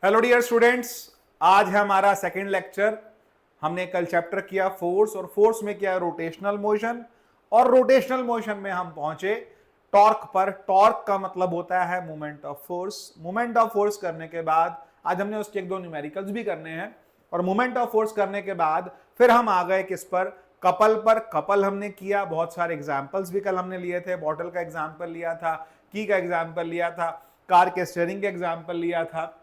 Hello dear students, आज है हमारा सेकंड लेक्चर। हमने कल चैप्टर किया फोर्स और फोर्स में किया रोटेशनल मोशन और रोटेशनल मोशन में हम पहुंचे टॉर्क पर। टॉर्क का मतलब होता है moment of force. Moment of force करने के बाद आज हमने उसके एक दो न्यूमेरिकल्स भी करने हैं और मोमेंट ऑफ फोर्स करने के बाद फिर हम आ गए किस पर, कपल पर। कपल हमने किया, बहुत सारे एग्जाम्पल्स भी कल हमने लिए थे। बॉटल का एग्जाम्पल लिया था, की का एग्जाम्पल लिया था, कार के स्टीयरिंग का एग्जाम्पल लिया था।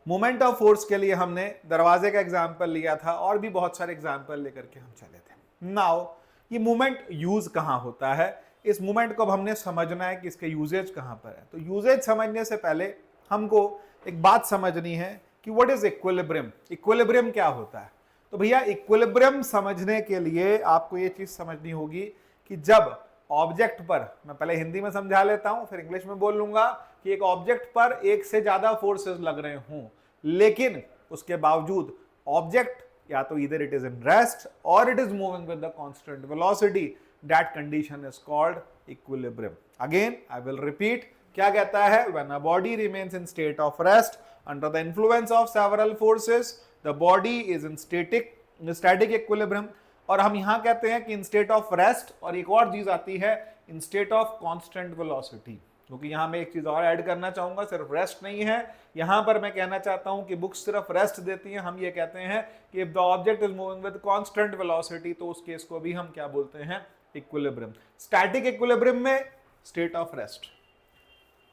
मोमेंट ऑफ फोर्स के लिए हमने दरवाजे का एग्जाम्पल लिया था और भी बहुत सारे एग्जाम्पल लेकर के हम चले थे। नाउ ये मूवमेंट यूज कहां होता है, इस मूवमेंट को अब हमने समझना है कि इसके यूजेज कहां पर है। तो यूजेज समझने से पहले हमको एक बात समझनी है कि व्हाट इज इक्विलिब्रियम। इक्विलिब्रियम क्या होता है? तो भैया इक्विलिब्रियम समझने के लिए आपको ये चीज समझनी होगी कि जब ऑब्जेक्ट पर, मैं पहले हिंदी में समझा लेता हूं फिर इंग्लिश में बोल लूंगा, कि एक ऑब्जेक्ट पर एक से ज्यादा फोर्सेस लग रहे हों लेकिन उसके बावजूद ऑब्जेक्ट या तो इधर इट इज इन रेस्ट और it is moving with the constant velocity, that condition is called equilibrium. Again I will repeat, क्या कहता है? When a body remains in state of rest under the influence of several forces the body is in static equilibrium. और हम यहां कहते हैं कि इन state of rest, और एक और चीज आती है इन स्टेट ऑफ कांस्टेंट वेलोसिटी। क्योंकि यहां मैं एक चीज और ऐड करना चाहूंगा, सिर्फ रेस्ट नहीं है यहां पर। मैं कहना चाहता हूं कि बुक्स सिर्फ रेस्ट देती हैं। हम ये कहते हैं कि if the object is moving with constant velocity तो उस केस को भी हम क्या बोलते हैं? इक्विलिब्रियम। स्टैटिक इक्विलिब्रियम में state of rest,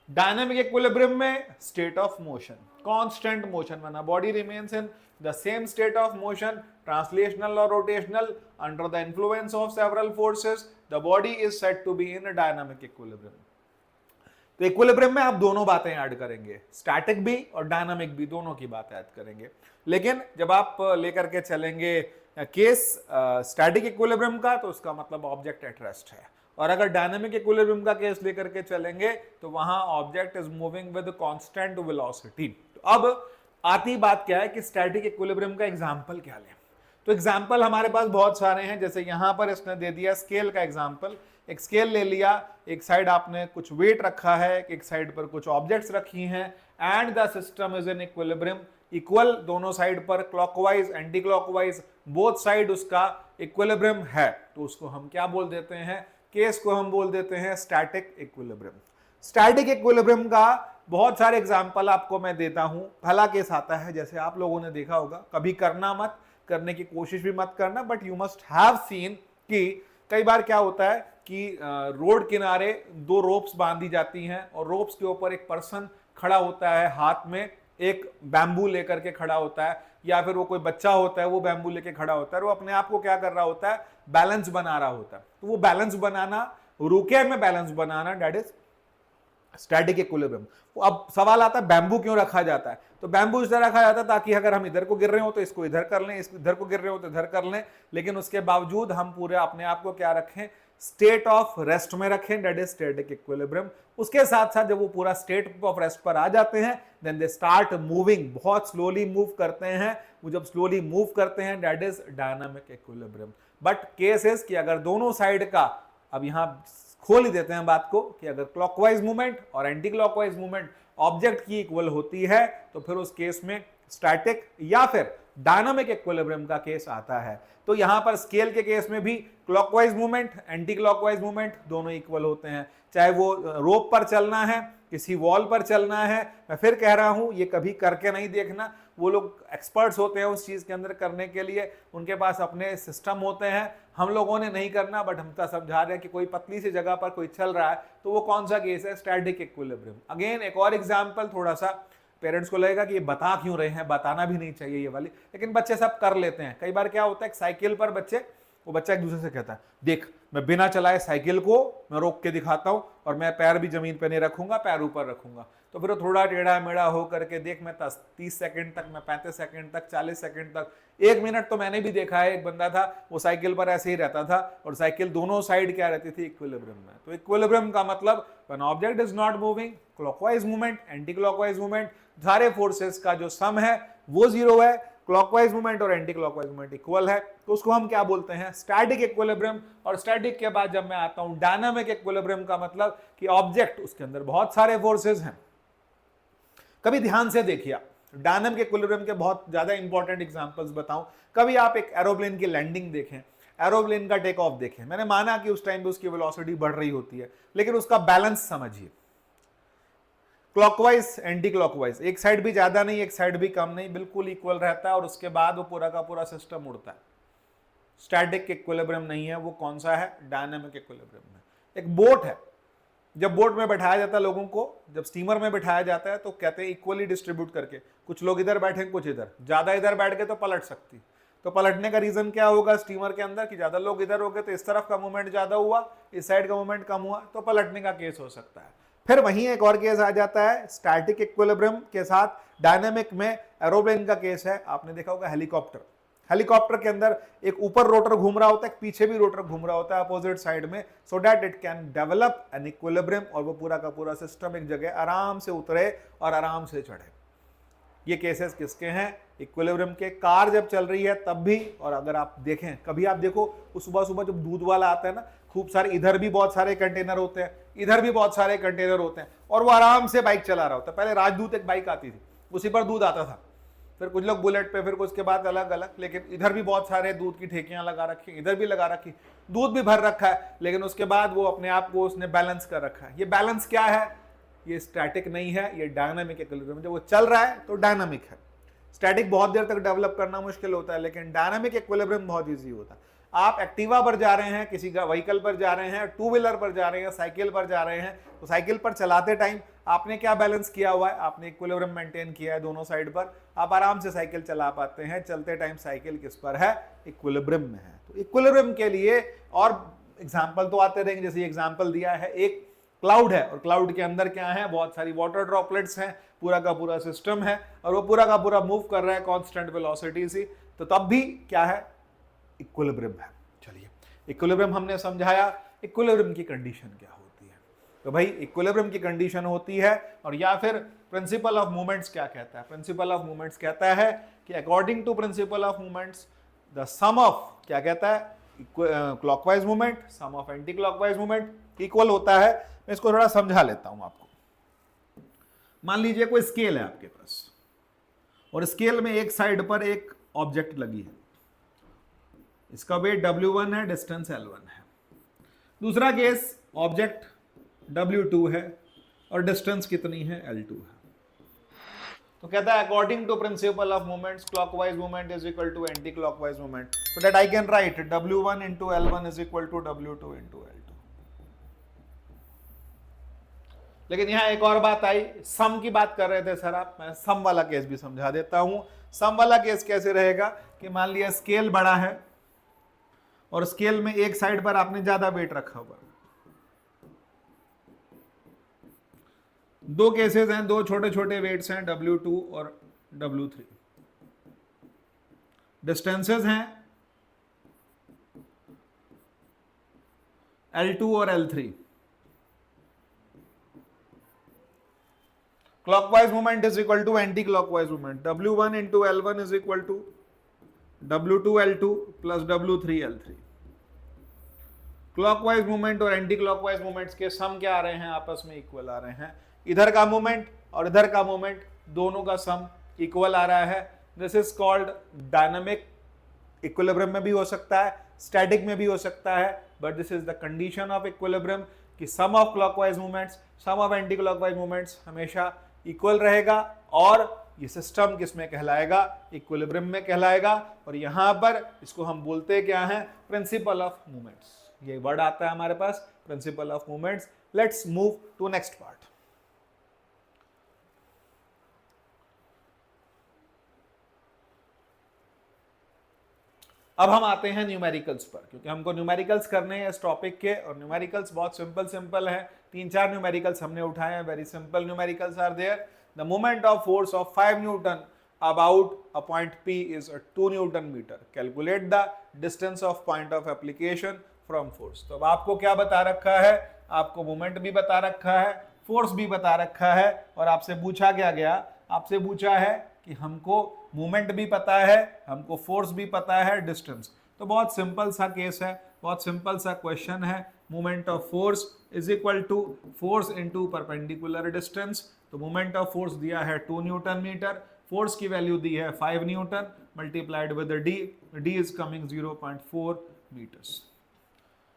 dynamic equilibrium में state of motion, constant motion. When a body remains in the same state of motion, translational और rotational, under the influence of several forces, the body is said to be in dynamic equilibrium. तो equilibrium में आप दोनों बातें add करेंगे, static भी और dynamic भी, दोनों की बात ऐड करेंगे। लेकिन जब आप लेकर के चलेंगे केस स्टैटिक इक्विलिब्रियम का तो उसका मतलब ऑब्जेक्ट एट रेस्ट है, और अगर डायनामिक इक्विलिब्रियम का केस लेकर के चलेंगे तो वहां object is moving with constant velocity. तो अब आती बात क्या है कि स्टैटिक इक्विलिब्रियम का एग्जांपल क्या लें। तो एग्जाम्पल हमारे पास बहुत सारे हैं, जैसे यहां पर इसने दे दिया स्केल का एग्जाम्पल। एक स्केल ले लिया, एक साइड आपने कुछ वेट रखा है, एक साइड पर कुछ ऑब्जेक्ट्स रखी हैं, and the system is in equilibrium, equal दोनों साइड पर, clockwise anti clockwise both side उसका इक्विलिब्रियम है। तो उसको हम क्या बोल देते हैं? केस को हम बोल देते हैं स्टैटिक इक्विलिब्रियम। स्टैटिक इक्विलिब्रियम का बहुत सारे एग्जाम्पल आपको मैं देता हूं। पहला केस आता है, जैसे आप लोगों ने देखा होगा, कभी करना मत, करने की कोशिश भी मत करना, but you must have seen कि कई बार क्या होता है कि रोड किनारे दो रोप्स बांधी जाती हैं और रोप्स के ऊपर एक पर्सन खड़ा होता है, हाथ में एक बैम्बू लेकर के खड़ा होता है, या फिर वो कोई बच्चा होता है वो बैम्बू लेके खड़ा होता है, वो अपने आप को क्या कर रहा होता है? बैलेंस बना रहा होता है। तो वो बैलेंस बनाना, रुके में balance banana, that is static equilibrium. अब सवाल आता है बैम्बू क्यों रखा जाता है? तो बैम्बू इसलिए रखा जाता है ताकि अगर हम इधर को गिर रहे हो तो इसको इधर कर लें, इधर को गिर रहे हो तो इधर कर लें, लेकिन उसके बावजूद हम पूरे अपने आप को क्या रखें? स्टेट ऑफ रेस्ट में रखें, दैट इज स्टैटिक इक्विलिब्रियम। उसके साथ साथ जब वो पूरा स्टेट ऑफ रेस्ट पर आ जाते हैं देन दे स्टार्ट मूविंग, बहुत स्लोली मूव करते हैं। वो जब स्लोली मूव करते हैं that is dynamic equilibrium. But case is कि अगर दोनों साइड का, अब यहां खोल ही देते हैं बात को, कि अगर क्लॉकवाइज मूवमेंट और एंटी क्लॉकवाइज मूवमेंट ऑब्जेक्ट की इक्वल होती है तो फिर उस केस में स्टैटिक या फिर डायनामिक इक्विलिब्रियम का केस आता है। तो यहां पर स्केल के केस में भी clockwise movement, anti clockwise movement दोनों इक्वल होते हैं। चाहे वो रोप पर चलना है, किसी वॉल पर चलना है, मैं फिर कह रहा हूं ये कभी करके नहीं देखना, वो लोग एक्सपर्ट्स होते हैं उस चीज के अंदर करने के लिए, उनके पास अपने सिस्टम होते हैं। हम लोगों ने नहीं करना, बट हम तो समझा रहे हैं कि कोई पतली सी जगह पर कोई चल रहा है तो वो कौन सा केस है? Static equilibrium. अगेन एक और एग्जांपल, थोड़ा सा पेरेंट्स को लगेगा कि ये बता क्यों रहे हैं, बताना भी नहीं चाहिए ये वाली, लेकिन बच्चे सब कर लेते हैं। कई बार क्या होता है, साइकिल पर बच्चे, वो बच्चा एक दूसरे से कहता है, देख मैं बिना चलाए साइकिल को मैं रोक के दिखाता हूं और मैं पैर भी जमीन पे नहीं रखूंगा, पैर ऊपर रखूंगा। तो फिर वो थोड़ा टेढ़ा मेढ़ा हो करके, देख मैं 30 सेकंड तक, मैं 35 सेकंड तक, 40 सेकंड तक, 1 मिनट तो मैंने भी देखा है, एक बंदा था वो साइकिल पर ऐसे ही रहता था और साइकिल दोनों साइड क्या रहती थी? इक्विलिब्रियम में। तो इक्विलिब्रियम का मतलब when object is not moving, clockwise movement, anti clockwise movement, सारे फोर्सेस का जो सम है वो जीरो है, क्लॉकवाइज मूवमेंट और एंटी क्लॉकवाइज मूवमेंट इक्वल है, तो उसको हम क्या बोलते हैं? Static equilibrium. और स्टैटिक के बाद जब मैं आता हूं डायनामिक इक्विलिब्रियम का मतलब कि ऑब्जेक्ट, उसके अंदर बहुत सारे फोर्सेस हैं, कभी ध्यान से देखिए, डायनामिक इक्विलिब्रियम के बहुत ज्यादा इंपॉर्टेंट एग्जांपल्स बताऊं। कभी आप एक एरोप्लेन की लैंडिंग देखें, एरोप्लेन का टेक ऑफ देखें, मैंने माना कि उस टाइम पे उसकी वेलोसिटी बढ़ रही होती है, लेकिन उसका बैलेंस समझिए, क्लॉकवाइज एंटी क्लॉकवाइज, एक साइड भी ज्यादा नहीं एक साइड भी कम नहीं, बिल्कुल इक्वल रहता है और उसके बाद वो पूरा का पूरा सिस्टम उड़ता है। स्टैटिक इक्विलिब्रियम नहीं है वो, कौन सा है? डायनामिक इक्विलिब्रियम है। एक बोट है, जब बोट में बैठाया जाता है लोगों को, जब स्टीमर में बैठाया जाता है तो कहते हैं इक्वली डिस्ट्रीब्यूट करके, कुछ लोग इधर बैठे कुछ इधर, ज्यादा इधर बैठ गए तो पलट सकती। तो पलटने का रीजन क्या होगा स्टीमर के अंदर, कि ज्यादा लोग इधर हो गए तो इस तरफ का मूवमेंट ज्यादा हुआ, इस साइड का मूवमेंट कम हुआ, तो पलटने का केस हो सकता है। फिर वहीं एक और केस आ जाता है स्टैटिक इक्विलिब्रियम के साथ, डायनामिक में एरोप्लेन का केस है। आपने देखा होगा हेलीकॉप्टर, हेलीकॉप्टर के अंदर एक ऊपर रोटर घूम रहा होता है, पीछे भी रोटर घूम रहा होता है अपोजिट साइड में, so that it can develop an equilibrium, और वो पूरा का पूरा सिस्टम एक जगह आराम से उतरे और आराम से चढ़े। ये केसेस किसके हैं? इक्विलिब्रियम के। कार जब चल रही है तब भी, और अगर आप देखें, कभी आप देखो सुबह सुबह जब दूध वाला आता है ना, खूब सारे, इधर भी बहुत सारे कंटेनर होते हैं, इधर भी बहुत सारे कंटेनर होते हैं, और वो आराम से बाइक चला रहा होता है। पहले राजदूत एक बाइक आती थी, उसी पर दूध आता था, फिर कुछ लोग बुलेट पे, फिर उसके बाद अलग अलग, लेकिन इधर भी बहुत सारे दूध की ठेकियां लगा रखी, इधर भी लगा रखी, दूध भी भर रखा है, लेकिन उसके बाद वो अपने आप को उसने बैलेंस कर रखा है। ये बैलेंस क्या है? ये स्टैटिक नहीं है, ये डायनामिक इक्विलिब्रियम। जब वो चल रहा है तो डायनामिक है। स्टैटिक बहुत देर तक डेवलप करना मुश्किल होता है, लेकिन डायनामिक इक्विलिब्रियम बहुत ईजी होता है। आप एक्टिवा पर जा रहे हैं, किसी का व्हीकल पर जा रहे हैं, टू व्हीलर पर जा रहे हैं, साइकिल पर जा रहे हैं, तो साइकिल पर चलाते टाइम आपने क्या बैलेंस किया हुआ है? आपने इक्विलिब्रियम मेंटेन किया है दोनों साइड पर, आप आराम से साइकिल चला पाते हैं। चलते टाइम साइकिल किस पर है? इक्विलिब्रियम में है। तो इक्विलिब्रियम के लिए और एग्जाम्पल तो आते रहेंगे, जैसे एग्जाम्पल दिया है, एक क्लाउड है, और क्लाउड के अंदर क्या है? बहुत सारी वाटर ड्रॉपलेट्स हैं, पूरा का पूरा सिस्टम है, और वो पूरा का पूरा मूव कर रहा है कांस्टेंट वेलोसिटी से, तो तब भी क्या है? इक्विलिब्रियम है। चलिए, इक्विलिब्रियम हमने समझाया। इक्विलिब्रियम की कंडीशन क्या होती है? तो भाई इक्विलिब्रियम की कंडीशन होती है, और या फिर प्रिंसिपल ऑफ मूवमेंट्स क्या कहता है? प्रिंसिपल ऑफ मूवमेंट्स कहता है कि according to principle of movements the sum of, क्या कहता है? Clockwise movement sum of anti clockwise movement equal होता है। मैं इसको थोड़ा समझा लेता हूं आपको। मान लीजिए कोई स्केल है आपके पास, और स्केल में एक साइड पर एक ऑब्जेक्ट लगी है, इसका वेट W1 है, डिस्टेंस L1 है। दूसरा केस, ऑब्जेक्ट W2 है और डिस्टेंस कितनी है? L2 है। तो कहता है according to principle of movements clockwise movement is equal to anti clockwise movement, so that I can write W1 into L1 is equal to W2 into L2। लेकिन यहां एक और बात आई, सम की बात कर रहे थे सर आप, मैं सम वाला केस भी समझा देता हूं। सम वाला केस कैसे रहेगा कि मान लिया स्केल बड़ा है और स्केल में एक साइड पर आपने ज्यादा वेट रखा हुआ। दो केसेस हैं, दो छोटे छोटे वेट्स हैं, W2 और W3। डिस्टेंसेस हैं L2 और L3। Clockwise movement is equal to anti clockwise movement, W1 into L1 is equal to W2 L2 plus W3 L3। Clockwise movement और एंटी क्लॉकवाइज मूवमेंट्स के सम क्या आ रहे हैं? आपस में इक्वल आ रहे हैं। इधर का मूवमेंट और इधर का मूवमेंट दोनों का सम इक्वल आ रहा है। This is called dynamic. Equilibrium में भी हो सकता है, स्टैटिक में भी हो सकता है, but this is the condition of equilibrium कि sum of clockwise movements sum of anti clockwise movements हमेशा इक्वल रहेगा, और ये सिस्टम किस में कहलाएगा? इक्विलिब्रियम में कहलाएगा। और यहां पर इसको हम बोलते क्या हैं? Principle of movements. ये वर्ड आता है हमारे पास, principle of movements. Let's move to next part. अब हम आते हैं न्यूमेरिकल्स पर, क्योंकि हमको न्यूमेरिकल्स करने हैं इस टॉपिक के, और न्यूमेरिकल्स बहुत सिंपल है। 3-4 न्यूमेरिकल्स हमने उठाए हैं, very simple numericals are there. The moment of force of 5 newton about a point P is 2 newton metre. Calculate the distance of point of application from force. तो अब आपको क्या बता रखा है? आपको मोमेंट भी बता रखा है, फोर्स भी बता रखा है, और आपसे पूछा क्या गया? आपसे पूछा है कि हमको मूवमेंट भी पता है, हमको फोर्स भी पता है, डिस्टेंस। तो बहुत सिंपल सा केस है, बहुत सिंपल सा क्वेश्चन है। Moment of force is equal to force into perpendicular distance. तो मोमेंट ऑफ फोर्स दिया है 2 न्यूटन मीटर, फोर्स की वैल्यू दी है 5 newton multiplied with D, D is coming 0.4 metres.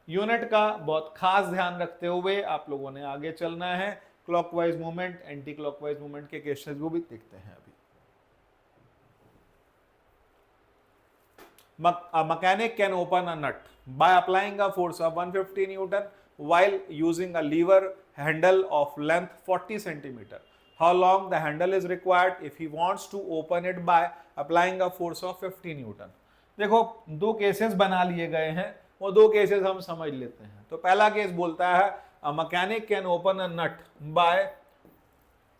Unit का बहुत खास ध्यान रखते हुए आप लोगों ने आगे चलना है। Clockwise movement, anti clockwise movement के केसेस को भी देखते हैं अभी। A mechanic can open a nut by applying a force of 150 Newton while using a lever handle of length 40 centimeter. How long the handle is required if he wants to open it by applying a force of 50 Newton? देखो दो cases बना लिए गए हैं, वो दो cases हम समझ लेते हैं। तो पहला केस बोलता है a mechanic can open a nut by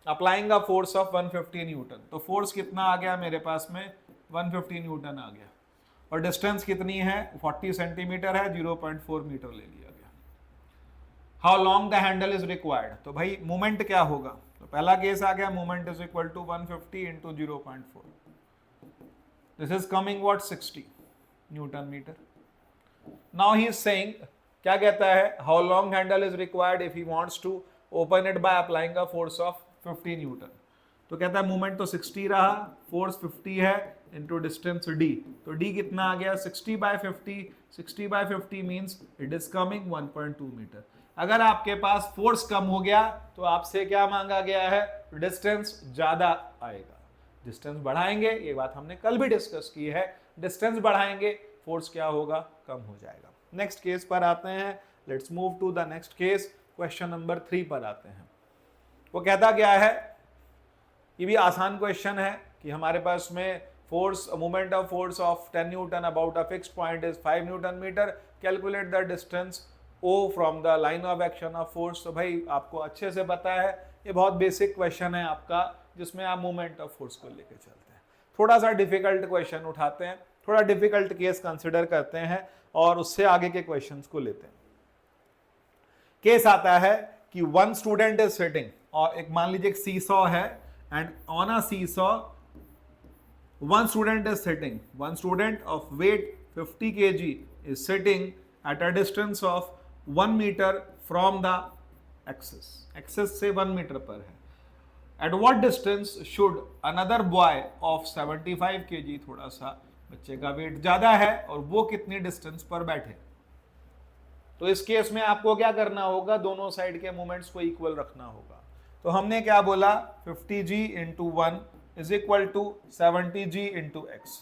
applying a force of 150 Newton। तो फोर्स कितना आ गया मेरे पास में 150 न्यूटन आ गया, और डिस्टेंस कितनी है 40 सेंटीमीटर है, 0.4 मीटर ले लिया गया। How long the handle is required, तो भाई मोमेंट क्या होगा, तो पहला केस आ गया moment is equal to 150 into 0.4, this is coming what 60 newton metre. Now he is saying, क्या कहता है, how long handle is required if he wants to open it by applying a force of 50 newton. तो कहता है moment तो 60 रहा, force 50 है into distance d, तो d कितना आ गया 60/50, 60/50 means it is coming 1.2 metre. अगर आपके पास फोर्स कम हो गया तो आपसे क्या मांगा गया है, डिस्टेंस ज्यादा आएगा। डिस्टेंस बढ़ाएंगे, ये बात हमने कल भी डिस्कस की है, डिस्टेंस बढ़ाएंगे फोर्स क्या होगा, कम हो जाएगा। नेक्स्ट केस पर आते हैं, let's move to the next case, question number 3 पर आते हैं। वो कहता क्या है, ये भी आसान क्वेश्चन है कि हमारे पास में force, moment of force of 10 newton about a fixed point is 5 newton metre, calculate the distance O from the line of action of force. तो भाई आपको अच्छे से पता है, ये बहुत बेसिक क्वेश्चन है आपका, जिसमें आप मोमेंट ऑफ फोर्स को लेकर चलते हैं। थोड़ा सा डिफिकल्ट क्वेश्चन उठाते हैं, थोड़ा डिफिकल्ट केस कंसिडर करते हैं और उससे आगे के क्वेश्चंस को लेते हैं। केस आता है कि वन स्टूडेंट इज सिटिंग, और एक मान लीजिए एक सीसॉ है, and on a seesaw one student is sitting, one student of weight 50 kg is sitting at a distance of 1 meter from the axis, axis से 1 मीटर पर है। at what distance should another boy of 75 kg, थोड़ा सा बच्चे का wait ज्यादा है और वो कितनी डिस्टेंस पर बैठे। तो इस केस में आपको क्या करना होगा, दोनों साइड के मोमेंट्स को इक्वल रखना होगा। तो हमने क्या बोला, 50g into 1 is equal to 70g into x,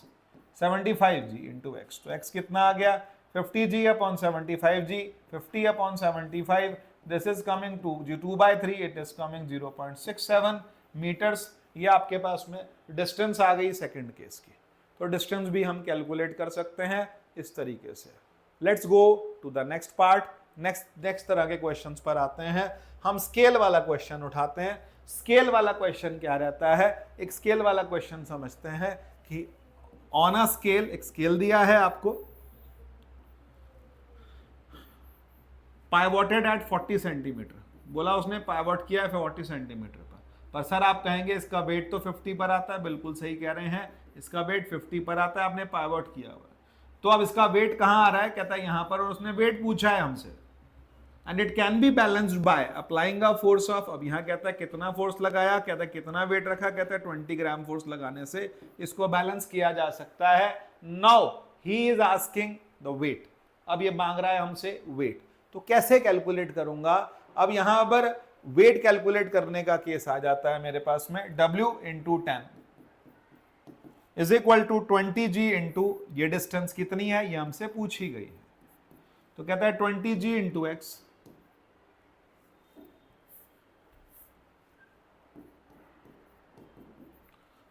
75g into एक्स। तो x कितना आ गया 50g upon 75g, 50 upon 75, this is coming to 2/3, it is coming 0.67 metres. ये आपके पास में डिस्टेंस आ गई सेकंड केस की। तो डिस्टेंस भी हम कैलकुलेट कर सकते हैं इस तरीके से। Let's go to the next part, next तरह के क्वेश्चंस पर आते हैं। हम स्केल वाला क्वेश्चन उठाते हैं। स्केल वाला क्वेश्चन क्या रहता है, एक स्केल वाला क्वेश्चन समझते हैं कि ऑन अ स्केल, एक स्केल दिया है आपको, पाइवोटेड एट 40 सेंटीमीटर, बोला उसने पाइवोट किया है 40 सेंटीमीटर पर सर आप कहेंगे इसका वेट तो 50 पर आता है, बिल्कुल सही कह रहे हैं, इसका वेट 50 पर आता है, आपने पाइवोट किया हुआ है। तो अब इसका वेट कहां आ रहा है, कहता है यहां पर, और उसने वेट पूछा है हमसे, and it can be balanced bye applying a force of, अब यहां कहता है कितना फोर्स लगाया, कहता है कितना वेट रखा, कहता है 20 ग्राम फोर्स लगाने से इसको बैलेंस किया जा सकता है। Now he is asking the weight, अब ये मांग रहा है हमसे वेट, तो कैसे कैलकुलेट करूंगा। अब यहां पर वेट कैलकुलेट करने का केस आ जाता है मेरे पास में, W into 10 is equal to 20g into, ये डिस्टेंस कितनी है ये हमसे पूछी गई है, तो कहता है 20g इंटू एक्स,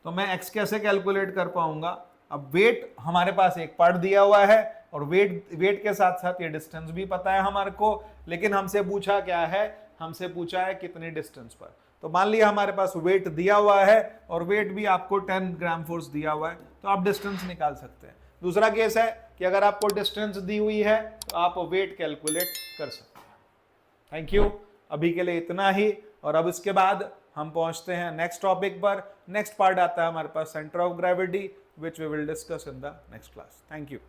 तो मैं x कैसे कैलकुलेट कर पाऊंगा। अब वेट हमारे पास एक पार्ट दिया हुआ है और वेट के साथ साथ ये डिस्टेंस भी पता है हमारे को, लेकिन हमसे पूछा क्या है, हमसे पूछा है कितनी डिस्टेंस पर। तो मान लिया हमारे पास वेट दिया हुआ है और वेट भी आपको 10 ग्राम फोर्स दिया हुआ है, तो आप डिस्टेंस निकाल सकते हैं। दूसरा केस है कि अगर आपको डिस्टेंस दी हुई है तो आप वेट कैलकुलेट कर सकते हैं। थैंक यू, अभी के लिए इतना ही, और अब इसके बाद हम पहुंचते हैं नेक्स्ट टॉपिक पर। नेक्स्ट पार्ट आता है हमारे पास centre of gravity, which we will discuss in the next class. Thank you.